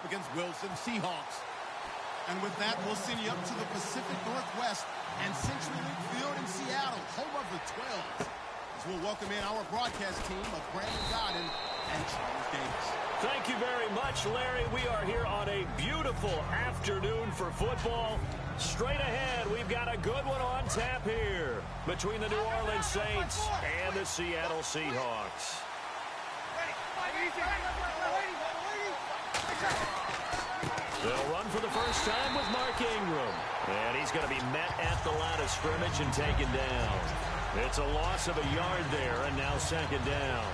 against Wilson Seahawks. And with that, we'll send you up to the Pacific Northwest and Central League Field in Seattle, home of the 12s. As we'll welcome in our broadcast team of Brandon Godden and Charles Davis. Thank you very much, Larry. We are here on a beautiful afternoon for football. Straight ahead, we've got a good one on tap here between the New Orleans Saints and the Seattle Seahawks. They'll run for the first time with Mark Ingram. And he's going to be met at the line of scrimmage and taken down. It's a loss of a yard there, and now second down.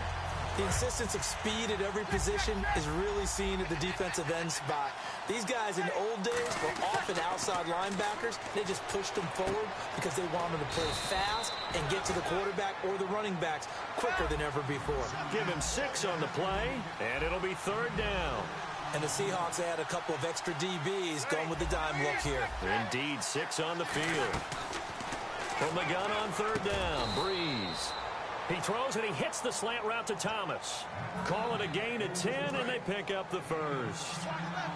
The insistence of speed at every position is really seen at the defensive end spot. These guys in the old days were often outside linebackers. They just pushed them forward because they wanted to play fast and get to the quarterback or the running backs quicker than ever before. Give him 6 on the play, and it'll be third down. And the Seahawks add a couple of extra DBs going with the dime look here. Indeed, 6 on the field. From the gun on third down, Breeze. He throws and he hits the slant route to Thomas. Call it a gain of 10, and they pick up the first.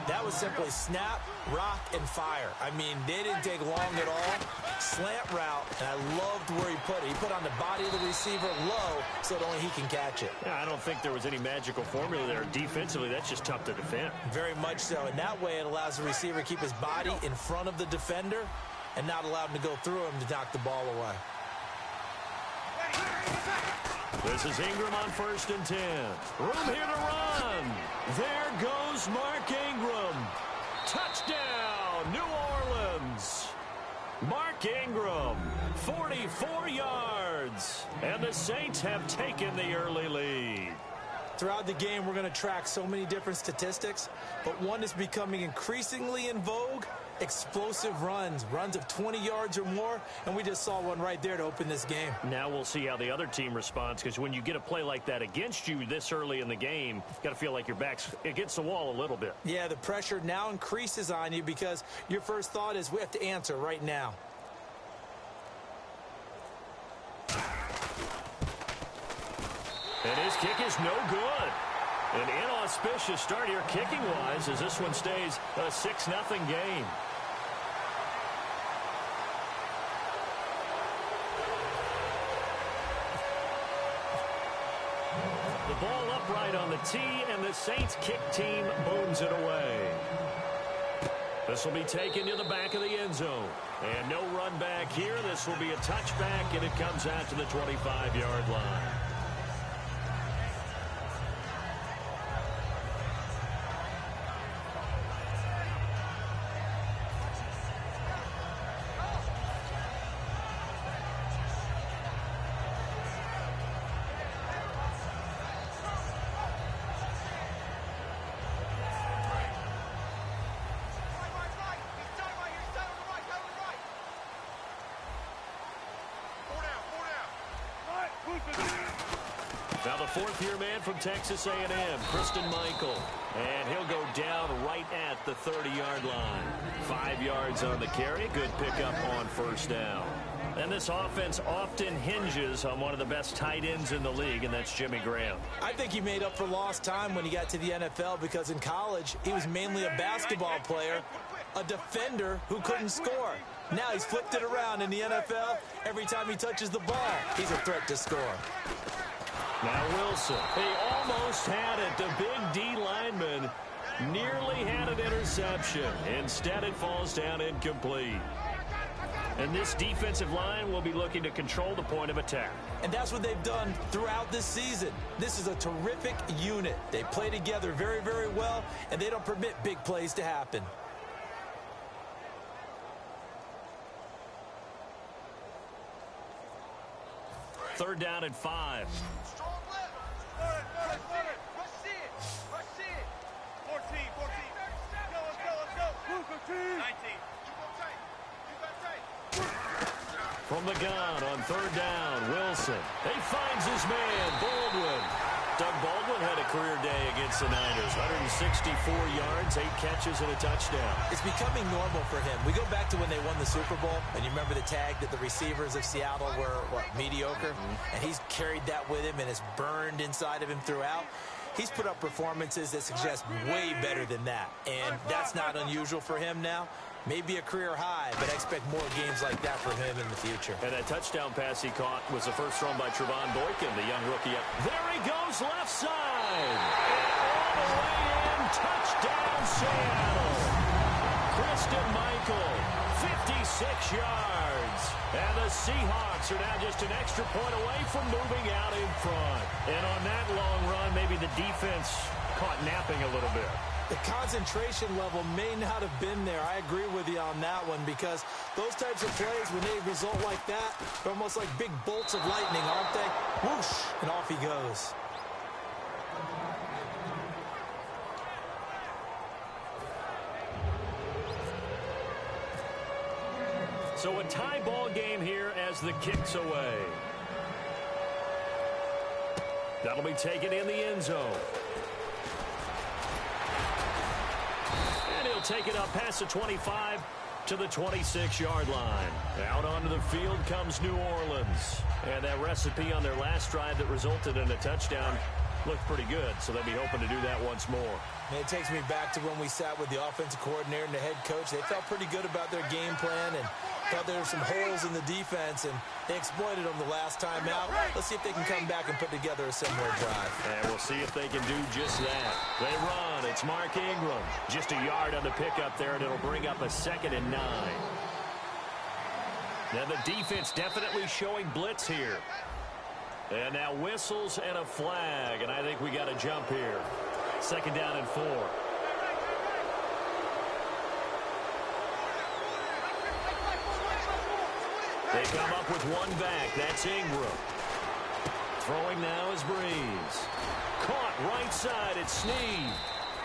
That was simply snap, rock, and fire. I mean, they didn't take long at all. Slant route, and I loved where he put it. He put on the body of the receiver low so that only he can catch it. Yeah, I don't think there was any magical formula there. Defensively, that's just tough to defend. Very much so. And that way it allows the receiver to keep his body in front of the defender and not allow him to go through him to knock the ball away. This is Ingram on 1st and 10. Room here to run. There goes Mark Ingram. Touchdown, New Orleans. Mark Ingram, 44 yards. And the Saints have taken the early lead. Throughout the game, we're going to track so many different statistics, but one is becoming increasingly in vogue: explosive runs of 20 yards or more, and we just saw one right there to open this game. Now we'll see how the other team responds, because when you get a play like that against you this early in the game, you've got to feel like your back's against the wall a little bit. Yeah, the pressure now increases on you because your first thought is we have to answer right now. And his kick is no good. An inauspicious start here kicking-wise as this one stays a 6-0 game. The ball upright on the tee, and the Saints kick team booms it away. This will be taken to the back of the end zone. And no run back here. This will be a touchback, and it comes out to the 25-yard line. Now the fourth-year man from Texas A&M, Christian Michael. And he'll go down right at the 30-yard line. 5 yards on the carry. Good pickup on first down. And this offense often hinges on one of the best tight ends in the league, and that's Jimmy Graham. I think he made up for lost time when he got to the NFL, because in college he was mainly a basketball player, a defender who couldn't score. Now he's flipped it around in the NFL. Every time he touches the ball, he's a threat to score. Now Wilson, he almost had it. The big D lineman nearly had an interception. Instead, it falls down incomplete. And this defensive line will be looking to control the point of attack. And that's what they've done throughout this season. This is a terrific unit. They play together very, very well, and they don't permit big plays to happen. Third down and 5. From the gun on third down, Wilson. He finds his man, Baldwin. Doug Baldwin had a career day against the Niners. 164 yards, 8 catches, and a touchdown. It's becoming normal for him. We go back to when they won the Super Bowl, and you remember the tag that the receivers of Seattle were, mediocre? And he's carried that with him, and it's burned inside of him throughout. he's put up performances that suggest way better than that. And that's not unusual for him now. Maybe a career high, but I expect more games like that for him in the future. And that touchdown pass he caught was the first thrown by Trevon Boykin, the young rookie. There he goes, left side. And all the way in, touchdown Seattle. Christian Michael, 56 yards. And the Seahawks are now just an extra point away from moving out in front. And on that long run, maybe the defense caught napping a little bit. The concentration level may not have been there. I agree with you on that one because those types of plays, when they result like that, they're almost like big bolts of lightning, aren't they? Whoosh, and off he goes. So a tie ball game here as the kick's away. That'll be taken in the end zone. And he'll take it up past the 25 to the 26-yard line. Out onto the field comes New Orleans. And that recipe on their last drive that resulted in a touchdown looked pretty good, so they'll be hoping to do that once more. And it takes me back to when we sat with the offensive coordinator and the head coach. They felt pretty good about their game plan and thought there were some holes in the defense, and they exploited them the last time out. Let's see if they can come back and put together a similar drive. And we'll see if they can do just that. They run. It's Mark Ingram. Just a yard on the pickup there, and it'll bring up a 2nd and 9. Now the defense definitely showing blitz here. And now whistles and a flag, and I think we got a jump here. 2nd down and 4. They come up with one back. That's Ingram. Throwing now is Breeze. Caught right side. It's Snead.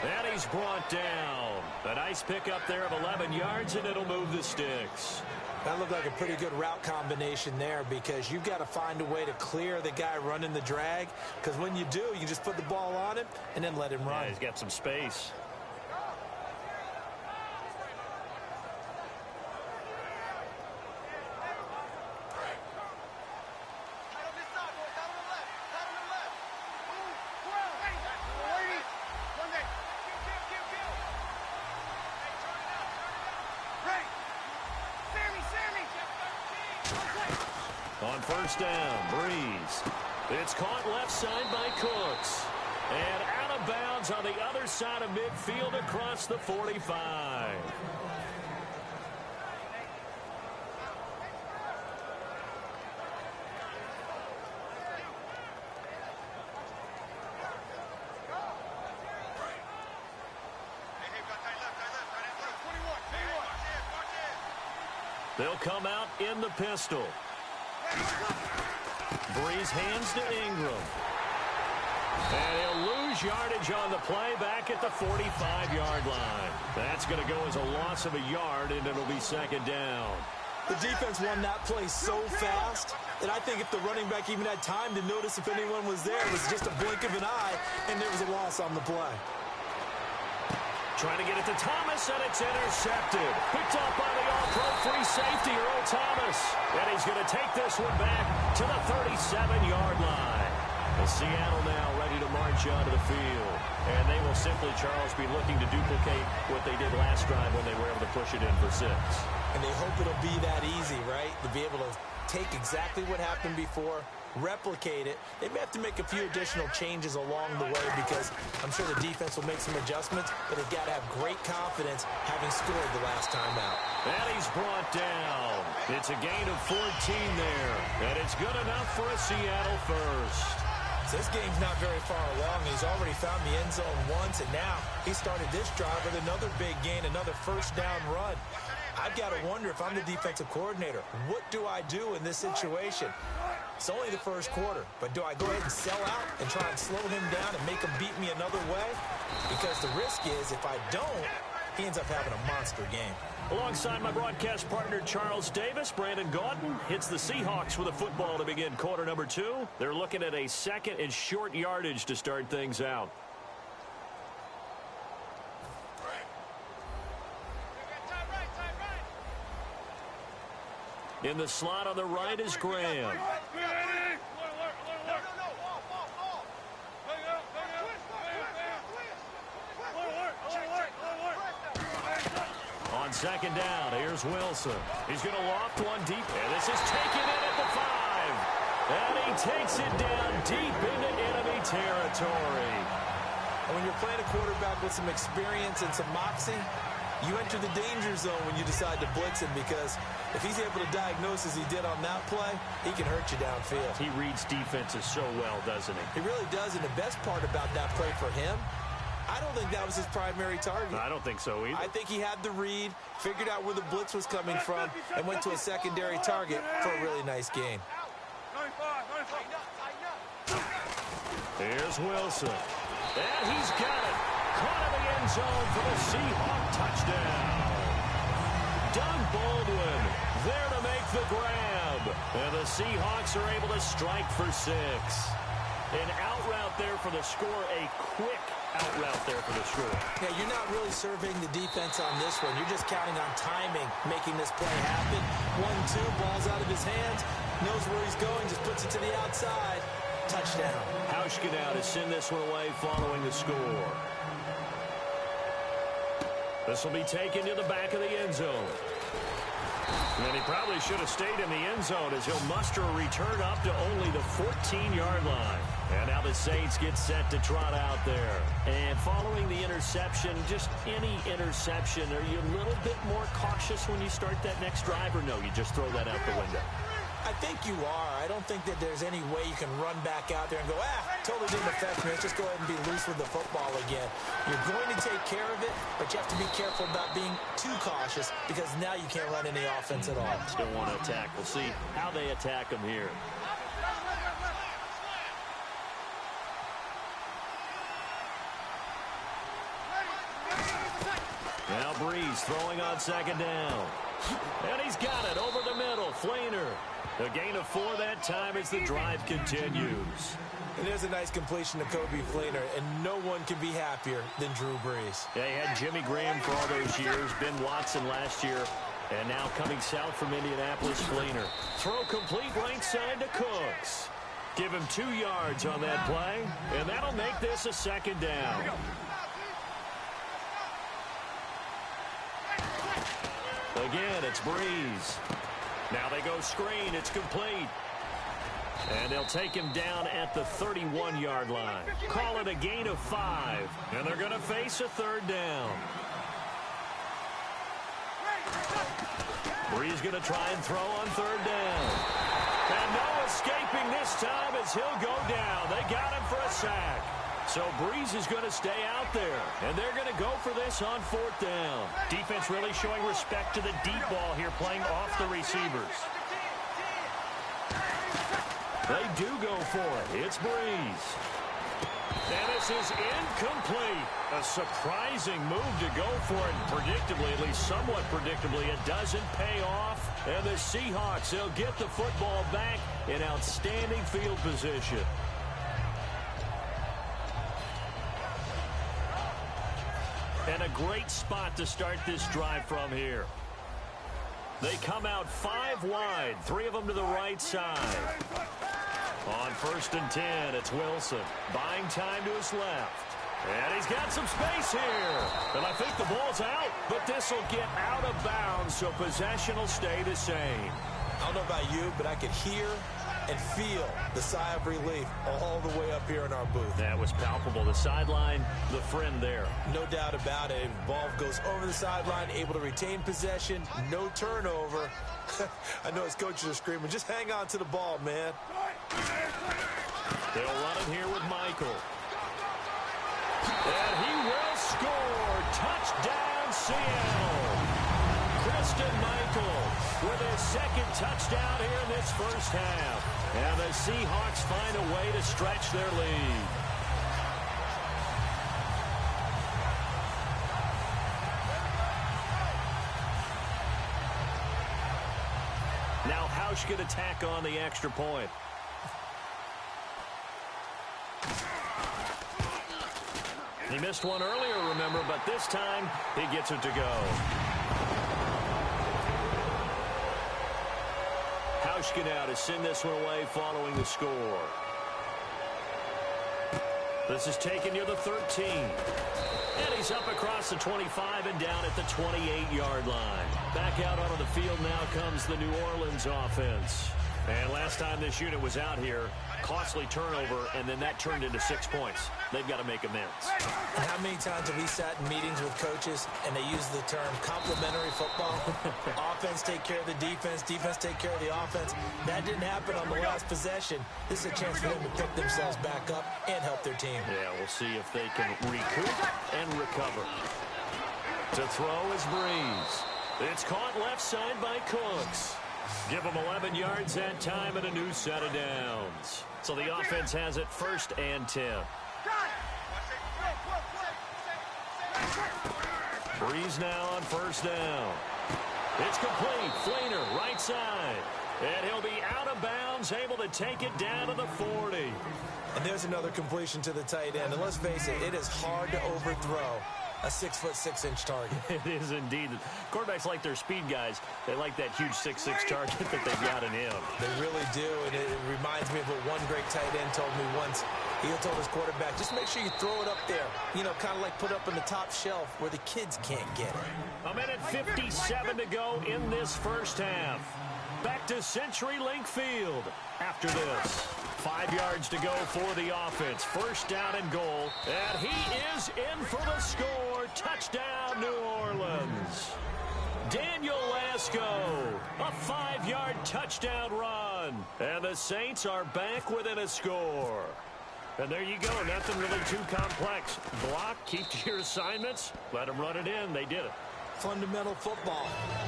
And he's brought down. A nice pickup there of 11 yards, and it'll move the sticks. That looked like a pretty good route combination there because you've got to find a way to clear the guy running the drag, because when you do, you just put the ball on him and then let him run. Yeah, he's got some space. On first down, Breeze. It's caught left side by Cooks. And out of bounds on the other side of midfield across the 45. They'll come out in the pistol. Breeze hands to Ingram. And he'll lose yardage on the play back at the 45-yard line. That's going to go as a loss of a yard, and it'll be 2nd down. The defense won that play so fast that I think if the running back even had time to notice if anyone was there, it was just a blink of an eye, and there was a loss on the play. Trying to get it to Thomas, and it's intercepted. Picked up by the all-pro free safety, Earl Thomas. And he's going to take this one back to the 37-yard line. Well, Seattle now ready to march onto the field. And they will simply, Charles, be looking to duplicate what they did last drive when they were able to push it in for 6. And they hope it'll be that easy, right? To be able to take exactly what happened before, replicate it. They may have to make a few additional changes along the way because I'm sure the defense will make some adjustments, but they've got to have great confidence having scored the last time out. And he's brought down. It's a gain of 14 there, and it's good enough for a Seattle first. So this game's not very far along. He's already found the end zone once, and now he started this drive with another big gain, another first down run. I've got to wonder if I'm the defensive coordinator, what do I do in this situation? It's only the first quarter, but do I go ahead and sell out and try and slow him down and make him beat me another way? Because the risk is if I don't, he ends up having a monster game. Alongside my broadcast partner, Charles Davis, Brandon Gaudin hits the Seahawks with a football to begin quarter number 2. They're looking at a 2nd and short yardage to start things out. In the slot on the right is Graham. on second down. Here's Wilson. He's going to loft one deep. And this is taken in at the 5. And he takes it down deep into enemy territory. And when you're playing a quarterback with some experience and some moxie, you enter the danger zone when you decide to blitz him, because if he's able to diagnose as he did on that play, he can hurt you downfield. He reads defenses so well, doesn't he? He really does, and the best part about that play for him, I don't think that was his primary target. I don't think so either. I think he had the read, figured out where the blitz was coming from, and went to a secondary target for a really nice gain. Here's Wilson. And he's got it. Caught in the end zone for the Seahawk touchdown. Doug Baldwin there to make the grab. And the Seahawks are able to strike for 6. An out route there for the score. A quick out route there for the score. Yeah, you're not really surveying the defense on this one. You're just counting on timing, making this play happen. 1-2, ball's out of his hands. Knows where he's going, just puts it to the outside. Touchdown. Hauschka now to send this one away following the score. This will be taken to the back of the end zone. And he probably should have stayed in the end zone as he'll muster a return up to only the 14-yard line. And now the Saints get set to trot out there. And following the interception, just any interception, are you a little bit more cautious when you start that next drive, or no, you just throw that out the window? I think you are. I don't think that there's any way you can run back out there and go, totally didn't affect me. Let's just go ahead and be loose with the football again. You're going to take care of it, but you have to be careful about being too cautious, because now you can't run any offense at all. Still want to attack. We'll see how they attack him here. Now Breeze throwing on second down. And he's got it over the middle. Flainer. A gain of 4 that time as the drive continues. And there's a nice completion to Kobe Flainer, and no one can be happier than Drew Brees. Yeah, he had Jimmy Graham for all those years, Ben Watson last year, and now coming south from Indianapolis, Flainer. Throw complete right side to Cooks. Give him 2 yards on that play, and that'll make this a second down. Again, it's Breeze. Now they go screen. It's complete. And they'll take him down at the 31-yard line. Call it a gain of 5. And they're going to face a 3rd down. Breeze going to try and throw on 3rd down. And no escaping this time as he'll go down. They got him for a sack. So Breeze is going to stay out there, and they're going to go for this on 4th down. Defense really showing respect to the deep ball here, playing off the receivers. They do go for it. It's Breeze. And this is incomplete. A surprising move to go for it. Predictably, at least somewhat predictably, it doesn't pay off. And the Seahawks, they'll get the football back in outstanding field position. And a great spot to start this drive from here. They come out 5 wide, 3 of them to the right side. On 1st and 10, it's Wilson. Buying time to his left. And he's got some space here. And I think the ball's out, but this will get out of bounds, so possession will stay the same. I don't know about you, but I could hear and feel the sigh of relief all the way up here in our booth. That was palpable. The sideline, the friend there. No doubt about it. Ball goes over the sideline, able to retain possession, no turnover. I know his coaches are screaming, just hang on to the ball, man. They'll run it here with Michael. And he will score. Touchdown, Seattle. Christian Michael with his 2nd touchdown here in this first half. And the Seahawks find a way to stretch their lead. Now Hauschka to tack on the extra point. He missed one earlier, remember, but this time he gets it to go. Hauschka now to send this one away following the score. This is taken near the 13. And he's up across the 25 and down at the 28-yard line. Back out onto the field now comes the New Orleans offense. And last time this unit was out here, costly turnover, and then that turned into 6 points. They've got to make amends. And how many times have we sat in meetings with coaches and they use the term complementary football? Offense take care of the defense, defense take care of the offense. That didn't happen on the last possession. This is a chance for them to pick themselves back up and help their team. Yeah, we'll see if they can recoup and recover. To throw is Breeze. It's caught left side by Cooks. Give them 11 yards that time and a new set of downs. So the offense has it 1st and 10. Breeze now on 1st down. It's complete. Flainer, right side. And he'll be out of bounds, able to take it down to the 40. And there's another completion to the tight end. And let's face it, it is hard to overthrow a 6'6" target. It is indeed. Quarterbacks like their speed guys. They like that huge 6'6" target that they've got in him. They really do, and it reminds me of what one great tight end told me once. He told his quarterback, just make sure you throw it up there. You know, kind of like put up in the top shelf where the kids can't get it. A minute 57 to go in this first half. Back to CenturyLink Field after this. 5 yards to go for the offense. 1st down and goal. And he is in for the score. Touchdown, New Orleans. Daniel Lasco, a 5-yard touchdown run. And the Saints are back within a score. And there you go. Nothing really too complex. Block, keep to your assignments. Let them run it in. They did it. Fundamental football.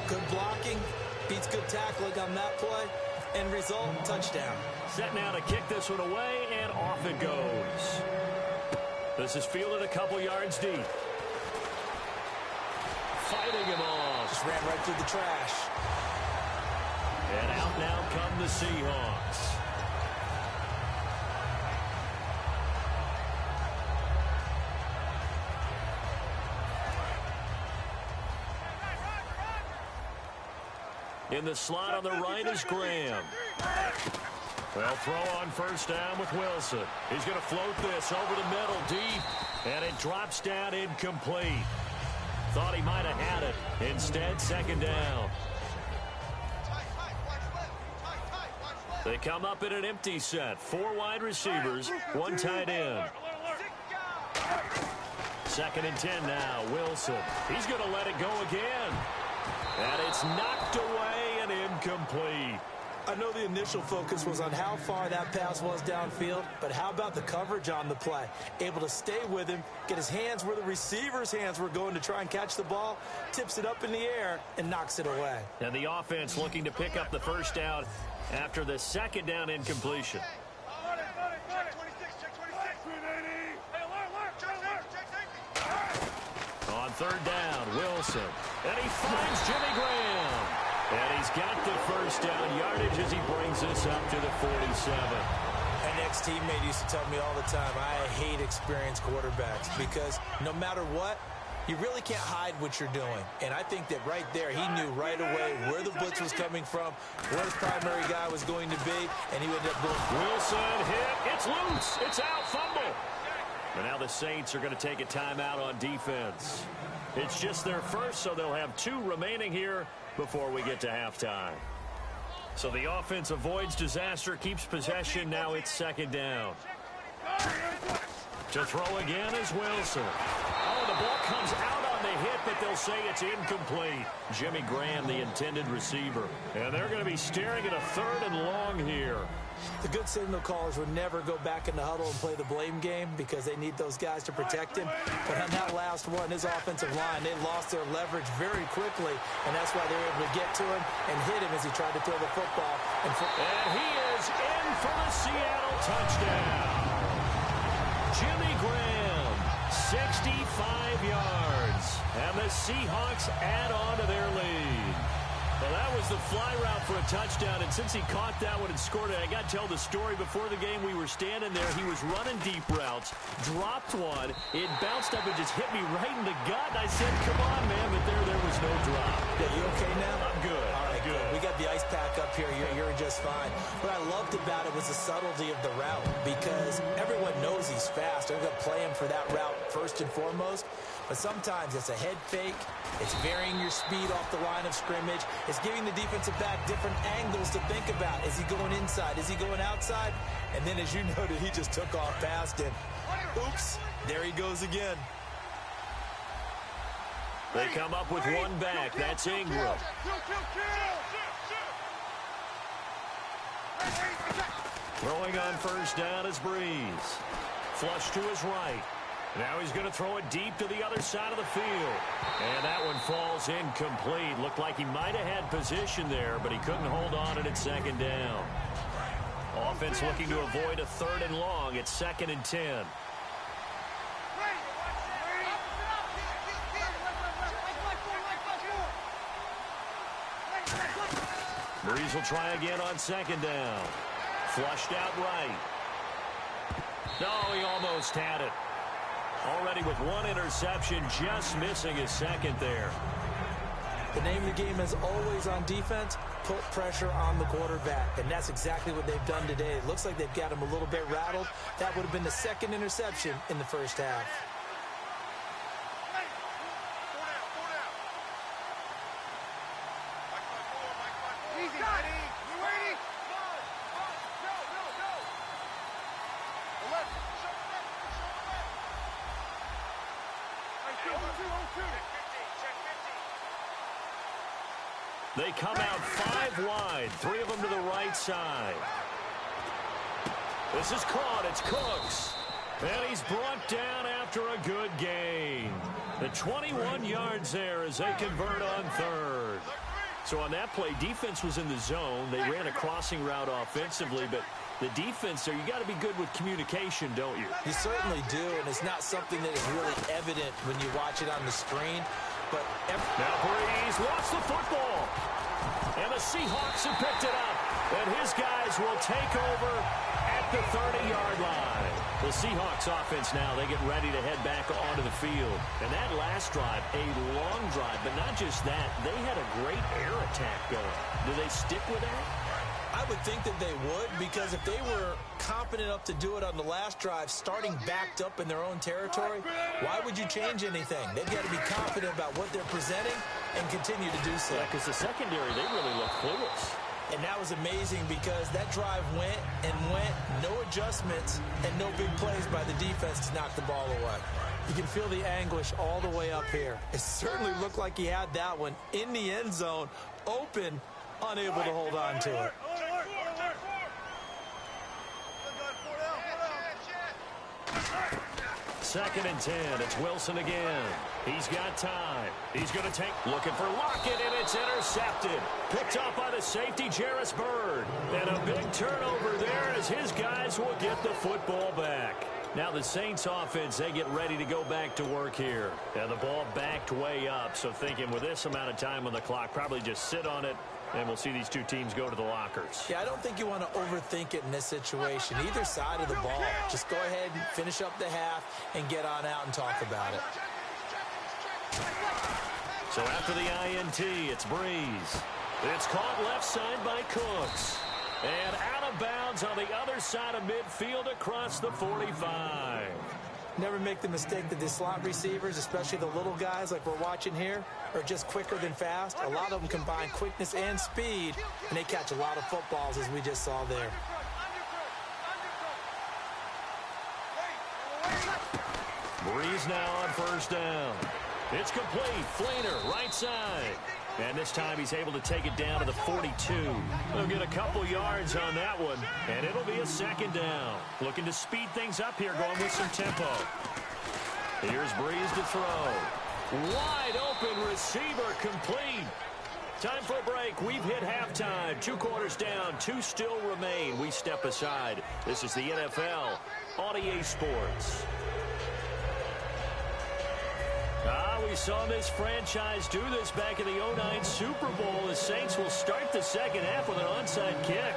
Good blocking beats good tackling on that play. End result, touchdown. Set now to kick this one away, and off it goes. This is fielded a couple yards deep. Fighting him off. Just ran right through the trash. And out now come the Seahawks. In the slot on the right is Graham. Well, throw on 1st down with Wilson. He's going to float this over the middle deep, and it drops down incomplete. Thought he might have had it. Instead, 2nd down. They come up in an empty set. 4 wide receivers, 1 tight end. 2nd and 10 now. Wilson. He's going to let it go again. And it's knocked away and incomplete. I know the initial focus was on how far that pass was downfield, but how about the coverage on the play? Able to stay with him, get his hands where the receiver's hands were going to try and catch the ball, tips it up in the air, and knocks it away. And the offense looking to pick up the 1st down after the 2nd down incompletion. On 3rd down, Wilson. And he finds Jimmy Graham. And he's got the 1st down yardage as he brings this up to the 47. An ex-teammate used to tell me all the time, I hate experienced quarterbacks because no matter what, you really can't hide what you're doing. And I think that right there, he knew right away where the blitz was coming from, where his primary guy was going to be, and he ended up going. Wilson hit. It's loose. It's out. Fumble. And now the Saints are going to take a timeout on defense. It's just their first, so they'll have 2 remaining here before we get to halftime. So the offense avoids disaster, keeps possession. Now it's 2nd down. To throw again is Wilson. Oh, the ball comes out on the hit, but they'll say it's incomplete. Jimmy Graham, the intended receiver. And they're going to be staring at a 3rd and long here. The good signal callers would never go back in the huddle and play the blame game because they need those guys to protect him. But on that last one, his offensive line, they lost their leverage very quickly, and that's why they were able to get to him and hit him as he tried to throw the football. And he is in for the Seattle touchdown. Jimmy Graham, 65 yards, and the Seahawks add on to their lead. Well, that was the fly route for a touchdown, and since he caught that one and scored it, I got to tell the story. Before the game, we were standing there. He was running deep routes, dropped one. It bounced up and just hit me right in the gut. And I said, come on, man, but there was no drop. Yeah, you okay now? I'm good. All right, good. We got the ice pack up up here, you're just fine. What I loved about it was the subtlety of the route, because everyone knows he's fast. They're going to play him for that route first and foremost. But sometimes it's a head fake. It's varying your speed off the line of scrimmage. It's giving the defensive back different angles to think about. Is he going inside? Is he going outside? And then, as you noted, he just took off past him. Oops, there he goes again. They come up with one back. That's Ingram. Throwing on first down is Breeze. Flush to his right. Now he's going to throw it deep to the other side of the field. And that one falls incomplete. Looked like he might have had position there, but he couldn't hold on at second down. Offense looking to avoid a 3rd and long. It's 2nd and 10. Breeze will try again on 2nd down. Flushed out right. No, he almost had it. Already with one interception, just missing his 2nd there. The name of the game is always on defense, put pressure on the quarterback. And that's exactly what they've done today. It looks like they've got him a little bit rattled. That would have been the 2nd interception in the first half. They come out 5 wide, 3 of them to the right side. This is caught. It's Cooks. And he's brought down after a good gain. The 21 yards there as they convert on 3rd. So on that play, defense was in the zone. They ran a crossing route offensively, but the defense there, you got to be good with communication, don't you? You certainly do, and it's not something that is really evident when you watch it on the screen. But now Breeze lost the football. And the Seahawks have picked it up. And his guys will take over at the 30-yard line. The Seahawks offense now, they get ready to head back onto the field. And that last drive, a long drive, but not just that, they had a great air attack going. Do they stick with that? I would think that they would, because if they were confident enough to do it on the last drive, starting backed up in their own territory, why would you change anything? They've got to be confident about what they're presenting and continue to do so. Because the secondary, they really look clueless. And that was amazing because that drive went and went, no adjustments, and no big plays by the defense to knock the ball away. You can feel the anguish all the way up here. It certainly looked like he had that one in the end zone, open, unable to hold on to it. 2nd and 10. It's Wilson again. He's got time. He's going to take, looking for Lockett, and it's intercepted. Picked up by the safety, Jarris Byrd. And a big turnover there as his guys will get the football back. Now the Saints offense, they get ready to go back to work here. And the ball backed way up, so thinking with this amount of time on the clock, probably just sit on it, and we'll see these two teams go to the lockers. Yeah, I don't think you want to overthink it in this situation. Either side of the ball. Just go ahead and finish up the half and get on out and talk about it. So after the INT, it's Breeze. It's caught left side by Cooks. And out of bounds on the other side of midfield across the 45. Never make the mistake that the slot receivers, especially the little guys like we're watching here, are just quicker than fast. A lot of them combine quickness and speed, and they catch a lot of footballs, as we just saw there. Breeze now on first down. It's complete. Fleener, right side. And this time he's able to take it down to the 42. They'll get a couple yards on that one, and it'll be a 2nd down. Looking to speed things up here, going with some tempo. Here's Breeze to throw. Wide open receiver, complete. Time for a break. We've hit halftime. 2 quarters down, 2 still remain. We step aside. This is the NFL on EA Sports. We saw this franchise do this back in the 2009 Super Bowl. The Saints will start the second half with an onside kick.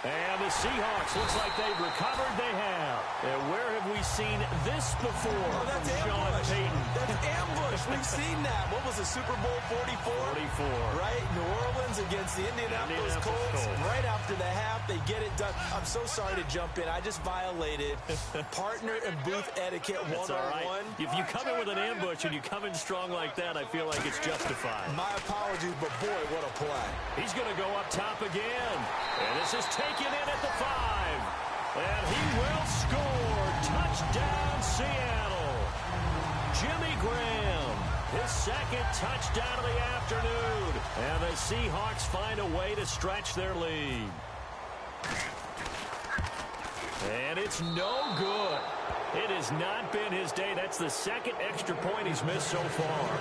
And the Seahawks, looks like they've recovered. They have. And where have we seen this before? Oh, that's ambush. Payton. That's ambush. We've seen that. What was it, Super Bowl 44? 44. Right? New Orleans against the Indianapolis Colts. Right after the half, they get it done. I'm so sorry to jump in. I just violated partner and booth etiquette 101. All right. If you come in with an ambush and you come in strong like that, I feel like it's justified. My apologies, but boy, what a play. He's going to go up top again. And this is taken in at the 5. And he will score. Touchdown, Seattle. Jimmy Graham, his second touchdown of the afternoon. And the Seahawks find a way to stretch their lead. And it's no good. It has not been his day. That's the second extra point he's missed so far.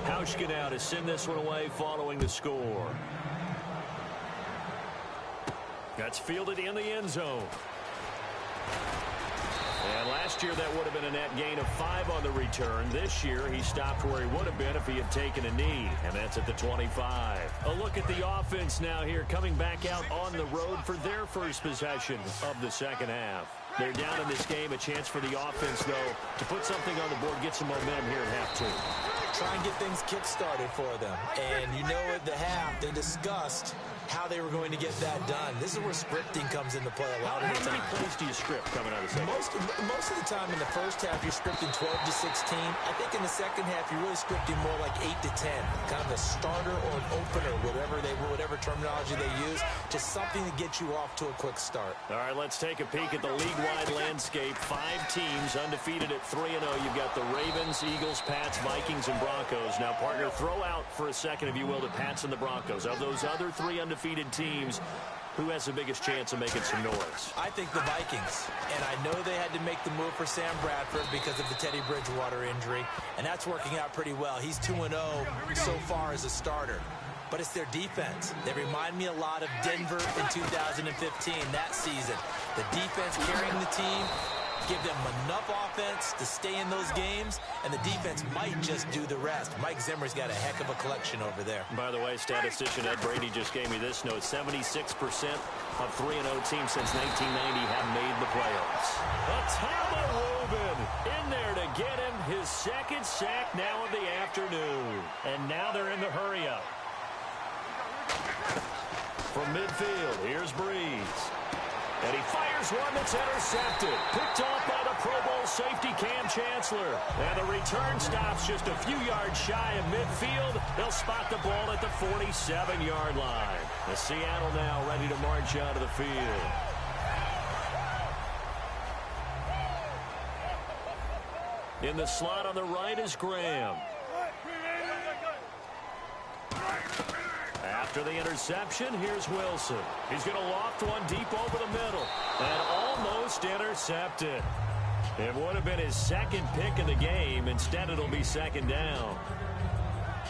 Hauschka now to send this one away following the score. That's fielded in the end zone. And last year that would have been a net gain of 5 on the return. This year he stopped where he would have been if he had taken a knee, and that's at the 25. A look at the offense now here, coming back out on the road for their first possession of the second half. They're down in this game. A chance for the offense, though, to put something on the board, get some momentum here at half 2. Try and get things kick-started for them. And you know at the half, they discussed how they were going to get that done. This is where scripting comes into play a lot of the time. How many plays do you script coming out of the second? Most of the time in the first half, you're scripting 12 to 16. I think in the second half, you're really scripting more like 8 to 10. Kind of a starter or an opener, whatever terminology they use. Just something to get you off to a quick start. All right, let's take a peek at the league-wide landscape. 5 teams undefeated at 3-0. You've got the Ravens, Eagles, Pats, Vikings, and Broncos. Now, partner, throw out for a second, if you will, the Pats and the Broncos. Of those other 3 undefeated teams, who has the biggest chance of making some noise? I think the Vikings. And I know they had to make the move for Sam Bradford because of the Teddy Bridgewater injury. And that's working out pretty well. He's 2-0 so far as a starter. But it's their defense. They remind me a lot of Denver in 2015, that season. The defense carrying the team, give them enough offense to stay in those games, and the defense might just do the rest. Mike Zimmer's got a heck of a collection over there. By the way, statistician Ed Brady just gave me this note. 76% of 3-0 teams since 1990 have made the playoffs. Atama Rubin in there to get him his second sack now of the afternoon. And now they're in the hurry-up. From midfield, here's Breeze. And he fires one that's intercepted. Picked off by the Pro Bowl safety Cam Chancellor. And the return stops just a few yards shy of midfield. They'll spot the ball at the 47-yard line. The Seattle now ready to march out of the field. In the slot on the right is Graham. After the interception, here's Wilson. He's going to loft one deep over the middle. And almost intercepted. It would have been his second pick of the game. Instead, it'll be second down.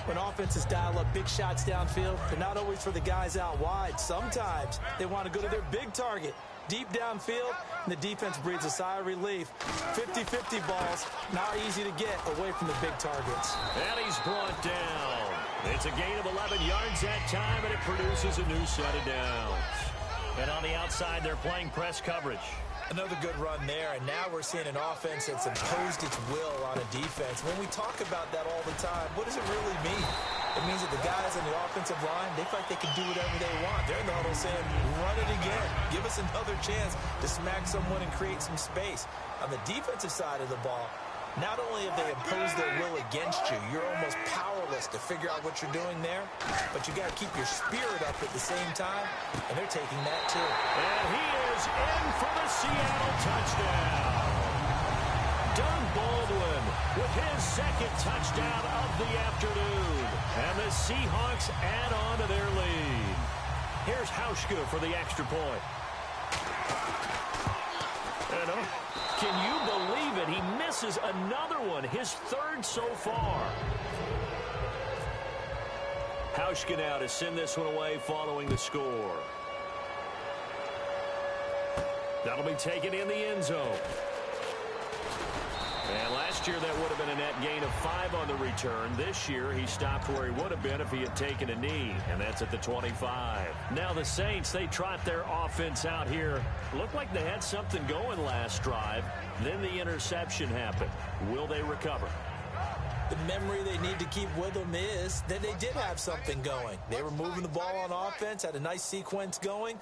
When offenses dial up big shots downfield, they're not always for the guys out wide. Sometimes they want to go to their big target. Deep downfield, and the defense breathes a sigh of relief. 50-50 balls, not easy to get away from the big targets. And he's brought down. It's a gain of 11 yards that time, and it produces a new set of downs. And on the outside, they're playing press coverage. Another good run there, and now we're seeing an offense that's imposed its will on a defense. When we talk about that all the time, what does it really mean? It means that the guys on the offensive line, they feel like they can do whatever they want. They're in the huddle saying, run it again. Give us another chance to smack someone and create some space. On the defensive side of the ball, not only have they imposed their will against you, you're almost powerless to figure out what you're doing there, but you got to keep your spirit up at the same time, and they're taking that too. And he is in for the Seattle touchdown. Doug Baldwin with his second touchdown of the afternoon. And the Seahawks add on to their lead. Here's Hauschka for the extra point. Can you believe it? He misses another one, his third so far. Hauschka now to send this one away following the score. That'll be taken in the end zone. And last year, that would have been a net gain of 5 on the return. This year, he stopped where he would have been if he had taken a knee, and that's at the 25. Now the Saints, they trot their offense out here. Looked like they had something going last drive. Then the interception happened. Will they recover? The memory they need to keep with them is that they did have something going. They were moving the ball on offense, had a nice sequence going.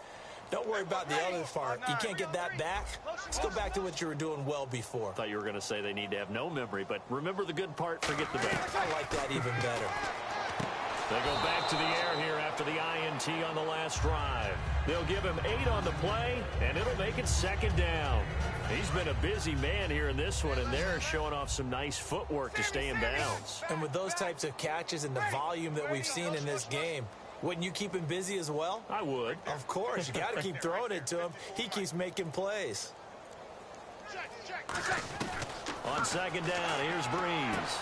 Don't worry about the other part. You can't get that back. Let's go back to what you were doing well before. I thought you were going to say they need to have no memory, but remember the good part, forget the bad. I like that even better. They go back to the air here after the INT on the last drive. They'll give him 8 on the play, and it'll make it second down. He's been a busy man here in this one, and they're showing off some nice footwork to stay in bounds. And with those types of catches and the volume that we've seen in this game, wouldn't you keep him busy as well? I would. Of course. You got to keep throwing it to him. He keeps making plays. On second down, here's Breeze.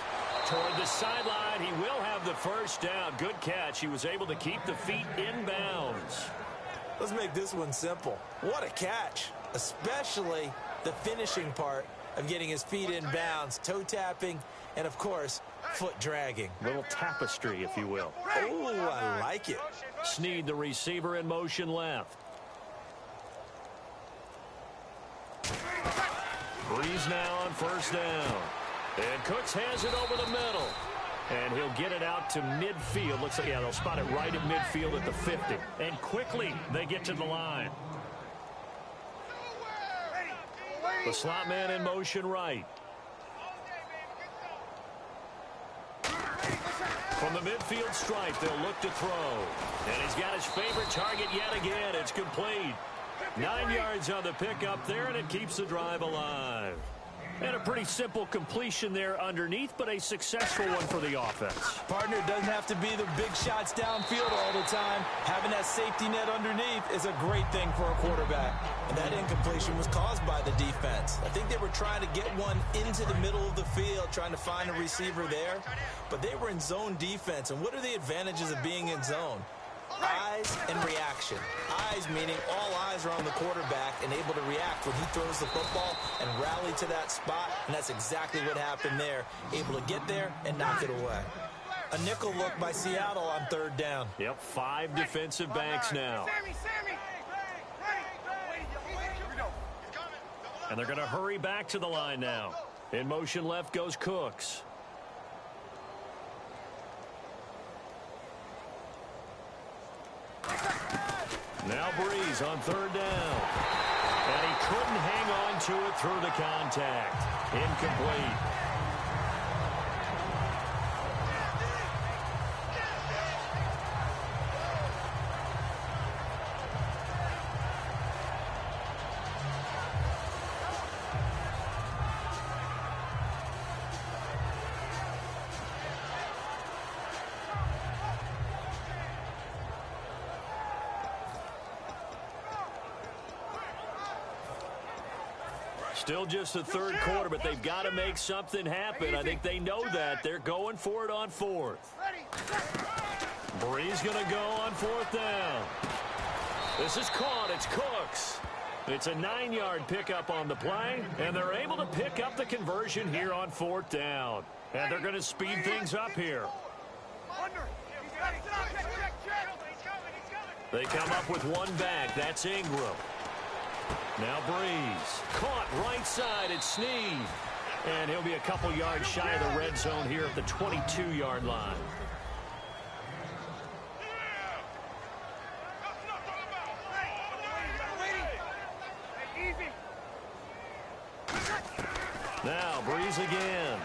Toward the sideline, he will have the first down. Good catch. He was able to keep the feet in bounds. Let's make this one simple. What a catch, especially the finishing part of getting his feet in bounds, toe tapping, and, of course, foot dragging. Little tapestry, if you will. Oh, I like it. Snead, the receiver, in motion left. Breeze now on first down. And Cooks has it over the middle. And he'll get it out to midfield. Looks like, yeah, they'll spot it right at midfield at the 50. And quickly, they get to the line. The slot man in motion right. From the midfield stripe, they'll look to throw. And he's got his favorite target yet again. It's complete. 9 yards on the pickup there, and it keeps the drive alive. And a pretty simple completion there underneath, but a successful one for the offense. Partner, it doesn't have to be the big shots downfield all the time. Having that safety net underneath is a great thing for a quarterback. And that incompletion was caused by the defense. I think they were trying to get one into the middle of the field, trying to find a receiver there. But they were in zone defense. And what are the advantages of being in zone? Eyes and reaction. Eyes meaning all eyes are on the quarterback and able to react when he throws the football and rally to that spot, and that's exactly what happened there. Able to get there and knock it away. A nickel look by Seattle on third down. Yep, 5 defensive backs now. And they're going to hurry back to the line now. In motion left goes Cooks. Now Breeze on third down. And he couldn't hang on to it through the contact. Incomplete. Still just the third quarter, but they've got to make something happen. I think they know that. They're going for it on fourth. Breeze going to go on fourth down. This is caught. It's Cooks. It's a 9-yard pickup on the play, and they're able to pick up the conversion here on fourth down. And they're going to speed things up here. They come up with one back. That's Ingram. Now Breeze. Caught right side. It's Snead. And he'll be a couple yards shy of the red zone here at the 22-yard line. Now Breeze again.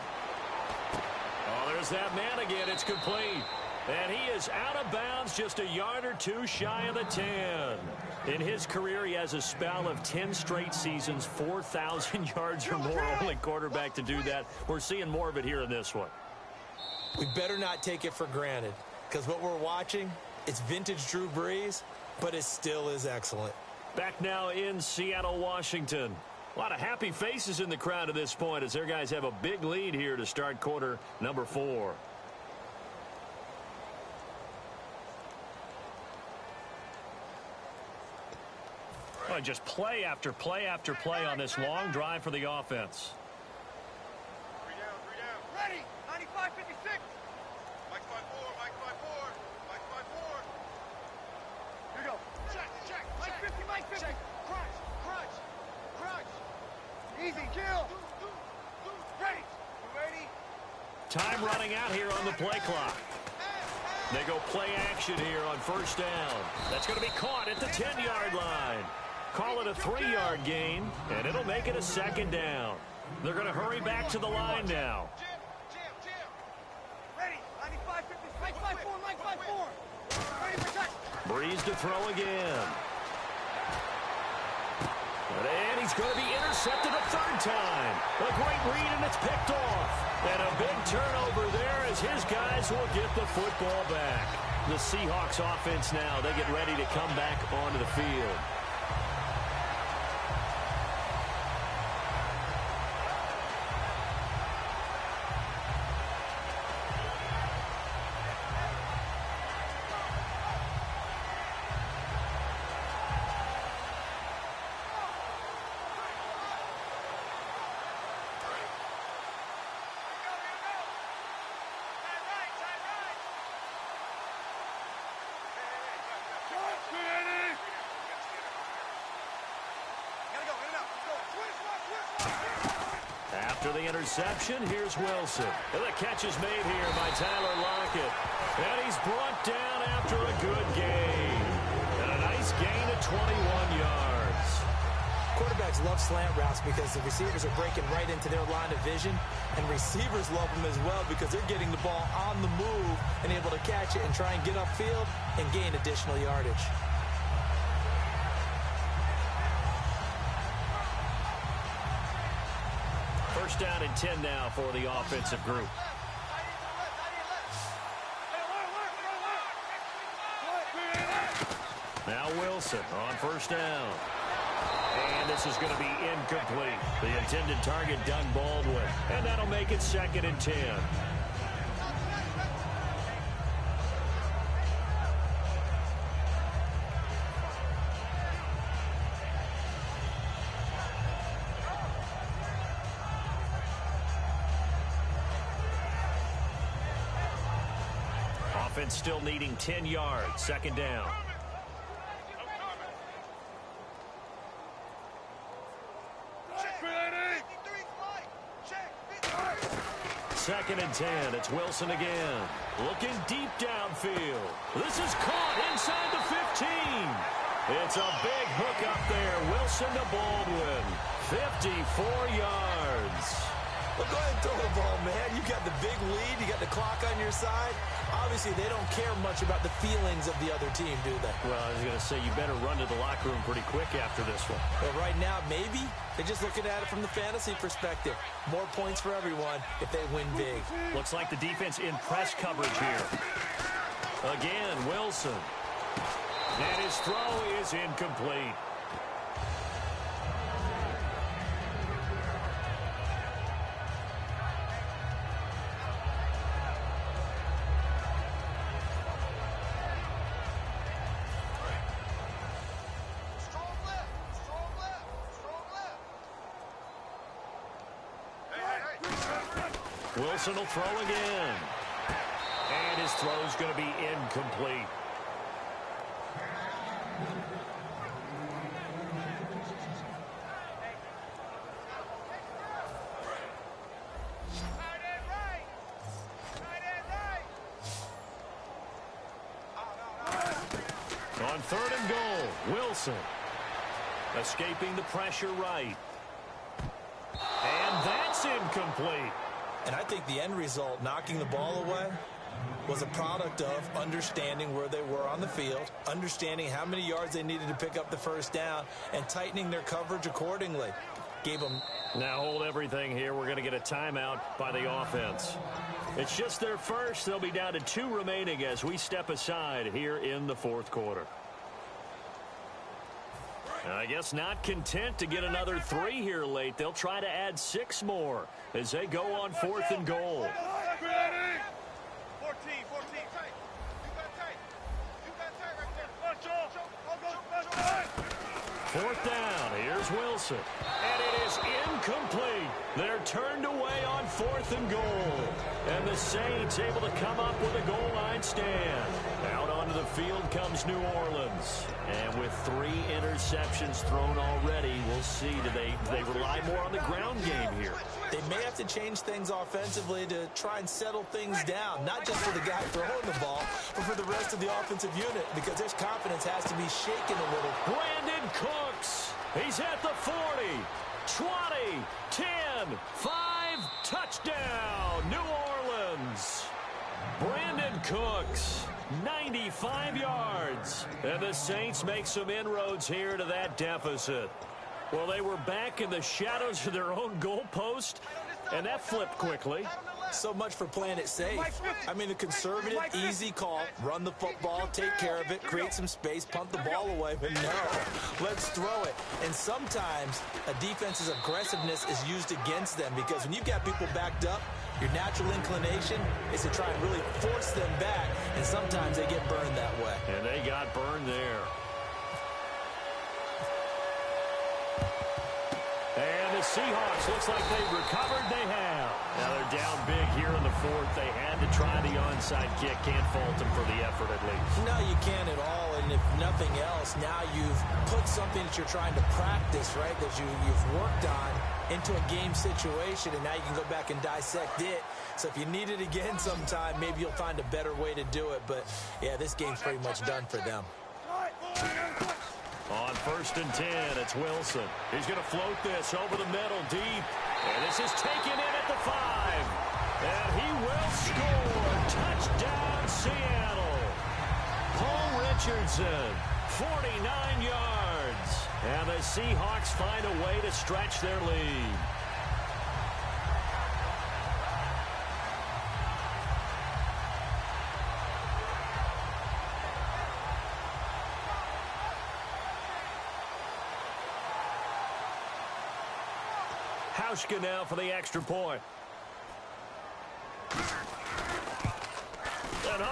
Oh, there's that man again. It's complete. And he is out of bounds just a yard or two shy of the 10. In his career, he has a spell of 10 straight seasons, 4,000 yards or more. Only quarterback to do that. We're seeing more of it here in this one. We better not take it for granted, because what we're watching, it's vintage Drew Brees, but it still is excellent. Back now in Seattle, Washington. A lot of happy faces in the crowd at this point as their guys have a big lead here to start quarter number 4. Well, just play after play after play on this long drive for the offense. Ready. 95, 56. Mike's by 4. Mike's by 4. Mike's by 4. Here we go. Check, check, Mike check. 50, Mike 50. Check. Crunch, crunch, crunch. Easy, kill. Ready. You ready? Time running out here on the play clock. They go play action here on first down. That's going to be caught at the 10-yard line. Call it a 3-yard gain, and it'll make it a second down. They're going to hurry back to the line now. Jim. Ready. 95, 50. Mike 5-4. Mike 5-4. Ready for touch. Breeze to throw again. And he's going to be intercepted a third time. A great read, and it's picked off. And a big turnover there as his guys will get the football back. The Seahawks offense now, they get ready to come back onto the field. After the interception, here's Wilson. And the catch is made here by Tyler Lockett. And he's brought down after a good gain. And a nice gain of 21 yards. Quarterbacks love slant routes because the receivers are breaking right into their line of vision. And receivers love them as well because they're getting the ball on the move and able to catch it and try and get upfield and gain additional yardage. First down and 10 now for the offensive group. Now Wilson on first down. And this is going to be incomplete. The intended target, Doug Baldwin. And that'll make it second and 10. Offense still needing 10 yards. Second down. Second and 10. It's Wilson again. Looking deep downfield. This is caught inside the 15. It's a big hook up there. Wilson to Baldwin. 54 yards. Well, go ahead and throw the ball, man. You got the big lead. You got the clock on your side. Obviously, they don't care much about the feelings of the other team, do they? Well, I was going to say, you better run to the locker room pretty quick after this one. Well, right now, maybe they're just looking at it from the fantasy perspective. More points for everyone if they win big. Looks like the defense in press coverage here. Again, Wilson. And his throw is incomplete. Wilson will throw again. And his throw's going to be incomplete. On third and goal, Wilson escaping the pressure right. And that's incomplete. And I think the end result, knocking the ball away, was a product of understanding where they were on the field, understanding how many yards they needed to pick up the first down, and tightening their coverage accordingly. Gave them... Now hold everything here. We're going to get a timeout by the offense. It's just their first. They'll be down to 2 remaining as we step aside here in the fourth quarter. I guess not content to get another 3 here late. They'll try to add 6 more as they go on 4th and goal. 14, 14, tight. You got tight. You got tight right there. 4th down. Here's Wilson. And it is incomplete. They're turned away on 4th and goal. And the Saints able to come up with a goal line stand. Out onto the field comes New Orleans. And with 3 interceptions thrown already, we'll see. Do they rely more on the ground game here? They may have to change things offensively to try and settle things down, not just for the guy throwing the ball, but for the rest of the offensive unit, because their confidence has to be shaken a little. Brandon Cooks, he's at the 40, 20, 10, 5, touchdown, New Orleans. Brandon Cooks, 95 yards. And the Saints make some inroads here to that deficit. Well, they were back in the shadows of their own goalpost, and that flipped quickly. So much for playing it safe. I mean, the conservative, easy call, run the football, take care of it, create some space, punt the ball away, but no, let's throw it. And sometimes a defense's aggressiveness is used against them, because when you've got people backed up, your natural inclination is to try and really force them back, and sometimes they get burned that way. And they got burned there. And the Seahawks, looks like they've recovered. They have. Now they're down big here in the 4th. They had to try the onside kick. Can't fault them for the effort at least. No, you can't at all. And if nothing else, now you've put something that you're trying to practice, right, that you've worked on into a game situation, and now you can go back and dissect it. So if you need it again sometime, maybe you'll find a better way to do it. But, yeah, this game's pretty much done for them. On 1st and 10, it's Wilson. He's going to float this over the middle deep. And this is taken in at the 5. And he will score. Touchdown, Seattle. Paul Richardson, 49 yards. And the Seahawks find a way to stretch their lead. Hauschka now for the extra point. And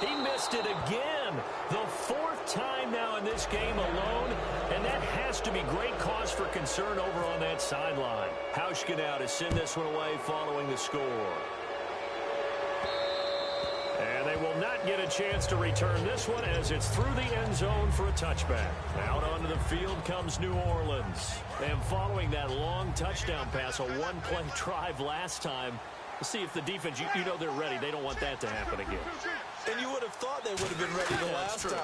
he missed it again. The 4th time now in this game alone, and that has to be great cause for concern over on that sideline. Hauschka now to send this one away following the score. And they will not get a chance to return this one as it's through the end zone for a touchback. Out onto the field comes New Orleans. And following that long touchdown pass, a one-play drive last time, to see if the defense, you know they're ready. They don't want that to happen again. And you would have thought they would have been ready the last time.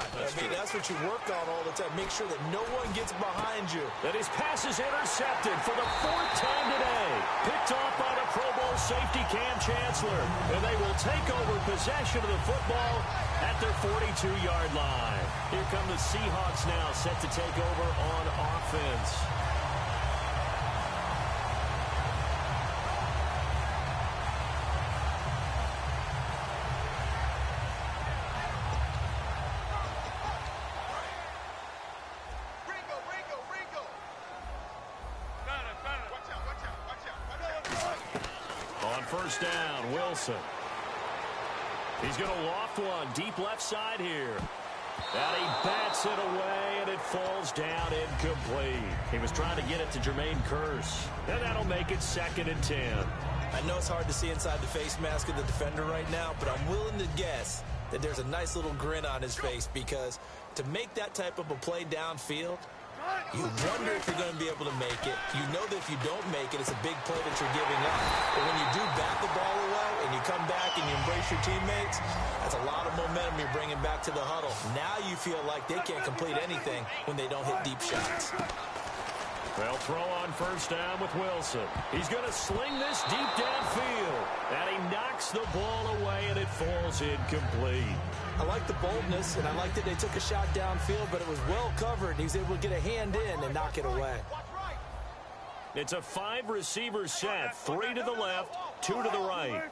That's what you work on all the time. Make sure that no one gets behind you. And his pass is intercepted for the 4th time today. Picked off by the Pro Bowl safety Cam Chancellor. And they will take over possession of the football at their 42-yard line. Here come the Seahawks now, set to take over on offense. First down, Wilson. He's going to loft one deep left side here. And he bats it away, and it falls down incomplete. He was trying to get it to Jermaine Kearse. And that'll make it 2nd and 10. I know it's hard to see inside the face mask of the defender right now, but I'm willing to guess that there's a nice little grin on his face, because to make that type of a play downfield, you wonder if you're going to be able to make it. You know that if you don't make it, it's a big play that you're giving up. But when you do bat the ball away and you come back and you embrace your teammates, that's a lot of momentum you're bringing back to the huddle. Now you feel like they can't complete anything when they don't hit deep shots. Well, throw on first down with Wilson. He's going to sling this deep downfield. And he knocks the ball away, and it falls incomplete. I like the boldness, and I like that they took a shot downfield, but it was well covered. He was able to get a hand in and knock it away. It's a 5-receiver set. 3 to the left, 2 to the right.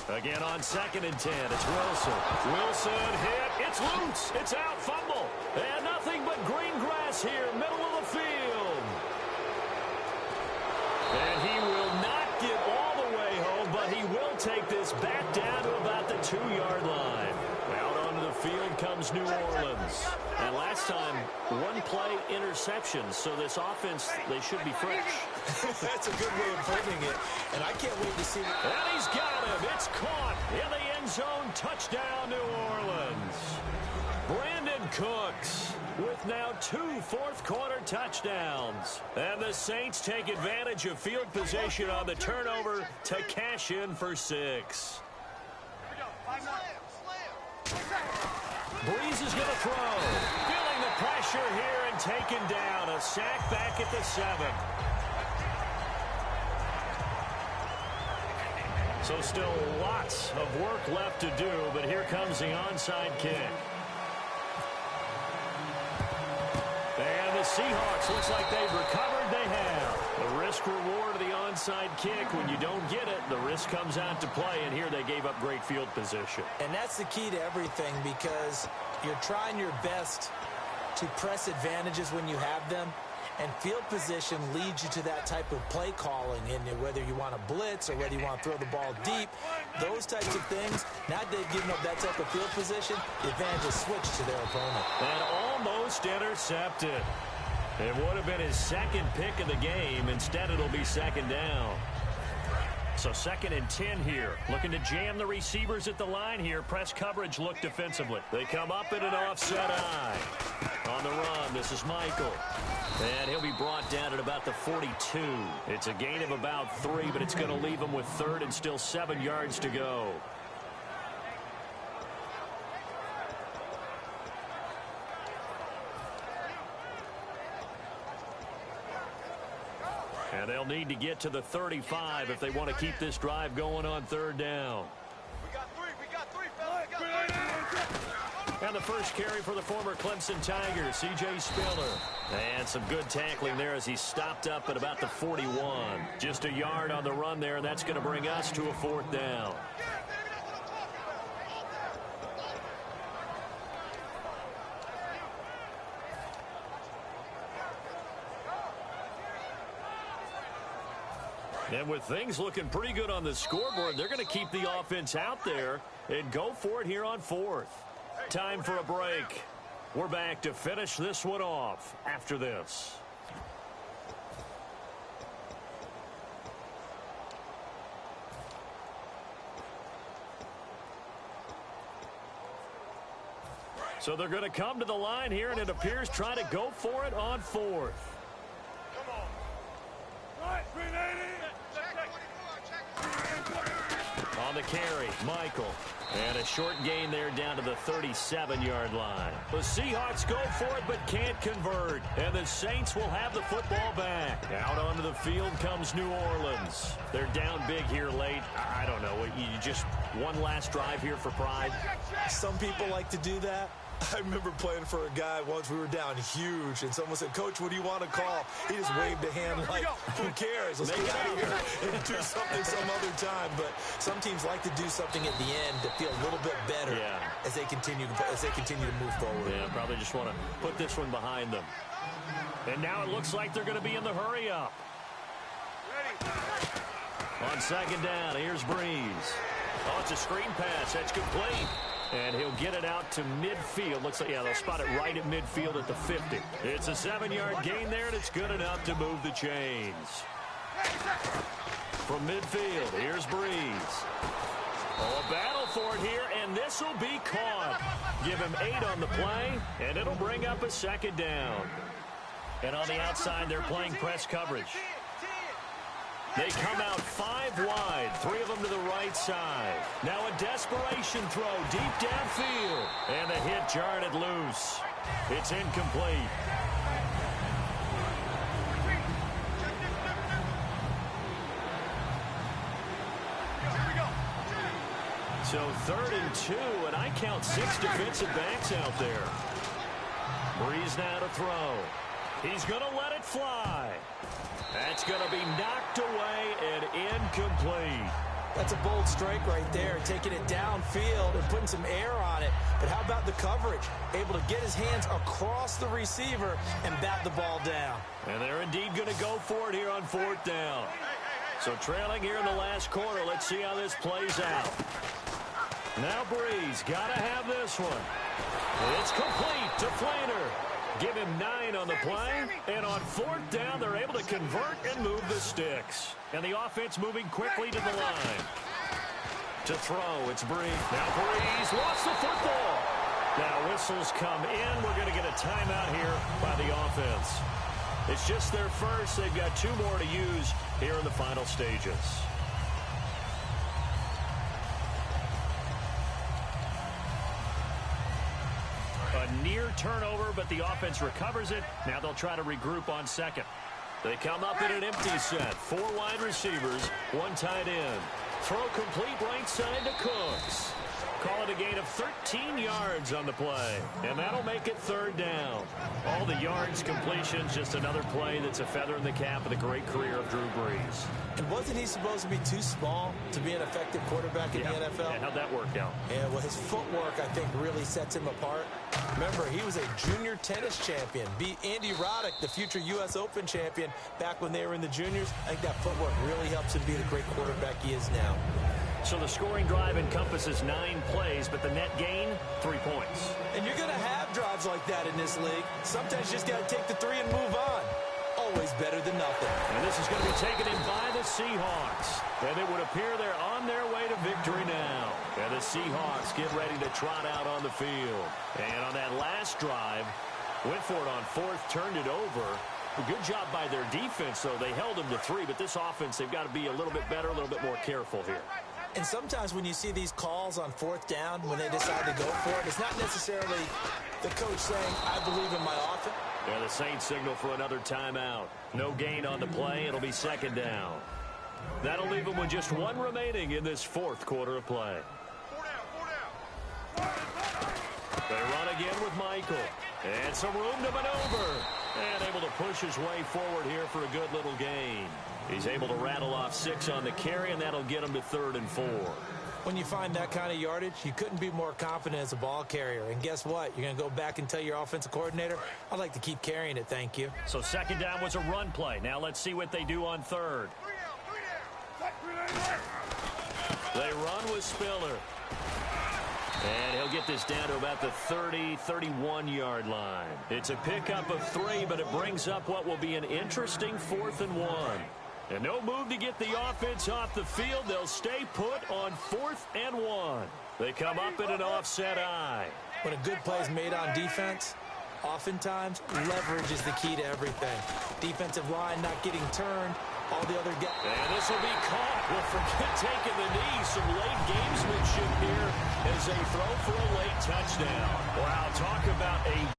Again on 2nd and 10, it's Wilson. Wilson hit. It's loose. It's out. Fumble. And nothing but green grass here, middle of the field. And he will not get all the way home, but he will take this back down to about the 2-yard line. Out onto the field field comes New Orleans. And last time, one play interception. So this offense, they should be fresh. That's a good way of putting it. And I can't wait to see it. And he's got him. It's caught in the end zone. Touchdown, New Orleans. Brandon Cooks with now 2 fourth-quarter touchdowns. And the Saints take advantage of field position on the turnover to cash in for 6. Breeze is going to throw. Feeling the pressure here and taken down. A sack back at the 7. So still lots of work left to do, but here comes the onside kick. And the Seahawks looks like they've recovered. They have. The risk reward of the onside kick. When you don't get it, the risk comes out to play, and here they gave up great field position. And that's the key to everything, because you're trying your best to press advantages when you have them, and field position leads you to that type of play calling. And whether you want to blitz or whether you want to throw the ball deep, those types of things, now that they've given up that type of field position, the advantage is switched to their opponent. And almost intercepted. It would have been his second pick of the game. Instead, it'll be second down. So 2nd and 10 here. Looking to jam the receivers at the line here. Press coverage look defensively. They come up in an offset eye. On the run, this is Michael. And he'll be brought down at about the 42. It's a gain of about 3, but it's going to leave him with 3rd and still 7 yards to go. And they'll need to get to the 35 if they want to keep this drive going on 3rd down. We got 3, fellas. And the first carry for the former Clemson Tigers, C.J. Spiller. And some good tackling there as he stopped up at about the 41. Just a yard on the run there, and that's going to bring us to a 4th down. And with things looking pretty good on the scoreboard, they're going to keep the offense out there and go for it here on 4th. Time for a break. We're back to finish this one off after this. So they're going to come to the line here, and it appears try to go for it on 4th. Come on. Right, 380. On the carry, Michael. And a short gain there down to the 37-yard line. The Seahawks go for it but can't convert. And the Saints will have the football back. Out onto the field comes New Orleans. They're down big here late. I don't know. You just one last drive here for pride. Some people like to do that. I remember playing for a guy once. We were down huge, and someone said, "Coach, what do you want to call?" He just waved a hand like, "Who cares? Let's get out of here and do something some other time." But some teams like to do something at the end to feel a little bit better as they continue to move forward. Yeah, probably just want to put this one behind them. And now it looks like they're going to be in the hurry up. On 2nd down, here's Breeze. Oh, it's a screen pass. That's complete. And he'll get it out to midfield. Looks like, they'll spot it right at midfield at the 50. It's a 7-yard gain there, and it's good enough to move the chains. From midfield, here's Breeze. Oh, a battle for it here, and this will be caught. Give him 8 on the play, and it'll bring up a 2nd down. And on the outside, they're playing press coverage. They come out 5 wide, 3 of them to the right side. Now a desperation throw deep downfield. And the hit jarred it loose. It's incomplete. So 3rd and 2, and I count 6 defensive backs out there. Breeze now to throw. He's going to let it fly. That's going to be knocked away and incomplete. That's a bold strike right there, taking it downfield and putting some air on it. But how about the coverage? Able to get his hands across the receiver and bat the ball down. And they're indeed going to go for it here on 4th down. So trailing here in the last quarter. Let's see how this plays out. Now Breeze got to have this one. It's complete to Flaner. Give him 9 on the play. And on 4th down, they're able to convert and move the sticks. And the offense moving quickly to the line. To throw, it's Breeze. Now Breeze lost the football. Now whistles come in. We're going to get a timeout here by the offense. It's just their first. They've got 2 more to use here in the final stages. A near turnover, but the offense recovers it. Now they'll try to regroup on 2nd. They come up in an empty set. 4 wide receivers, 1 tight end. Throw complete right side to Cooks. Call it a gain of 13 yards on the play. And that'll make it 3rd down. All the yards, completions, just another play that's a feather in the cap of the great career of Drew Brees. And wasn't he supposed to be too small to be an effective quarterback in the NFL? Yeah, how'd that work out? Yeah, well, his footwork, I think, really sets him apart. Remember, he was a junior tennis champion. Beat Andy Roddick, the future U.S. Open champion, back when they were in the juniors. I think that footwork really helps him be the great quarterback he is now. So the scoring drive encompasses 9 plays, but the net gain, 3 points. And you're going to have drives like that in this league. Sometimes you just got to take the 3 and move on. Always better than nothing. And this is going to be taken in by the Seahawks. And it would appear they're on their way to victory now. And the Seahawks get ready to trot out on the field. And on that last drive, went for it on 4th, turned it over. A good job by their defense, though. They held them to 3, but this offense, they've got to be a little bit better, a little bit more careful here. And sometimes when you see these calls on 4th down, when they decide to go for it, it's not necessarily the coach saying, I believe in my offense. Yeah, the Saints signal for another timeout. No gain on the play. It'll be 2nd down. That'll leave them with just 1 remaining in this 4th quarter of play. 4 down. They run again with Michael. And some room to maneuver. And able to push his way forward here for a good little gain. He's able to rattle off 6 on the carry, and that'll get him to 3rd and 4. When you find that kind of yardage, you couldn't be more confident as a ball carrier. And guess what? You're going to go back and tell your offensive coordinator, I'd like to keep carrying it, thank you. So 2nd down was a run play. Now let's see what they do on 3rd. They run with Spiller. And he'll get this down to about the 30, 31-yard line. It's a pickup of 3, but it brings up what will be an interesting 4th and 1. And no move to get the offense off the field. They'll stay put on 4th and 1. They come up in an offset eye. When a good play is made on defense, oftentimes leverage is the key to everything. Defensive line not getting turned. All the other guys. And this will be caught. Well, forget taking the knee. Some late gamesmanship here as they throw for a late touchdown. Wow, talk about a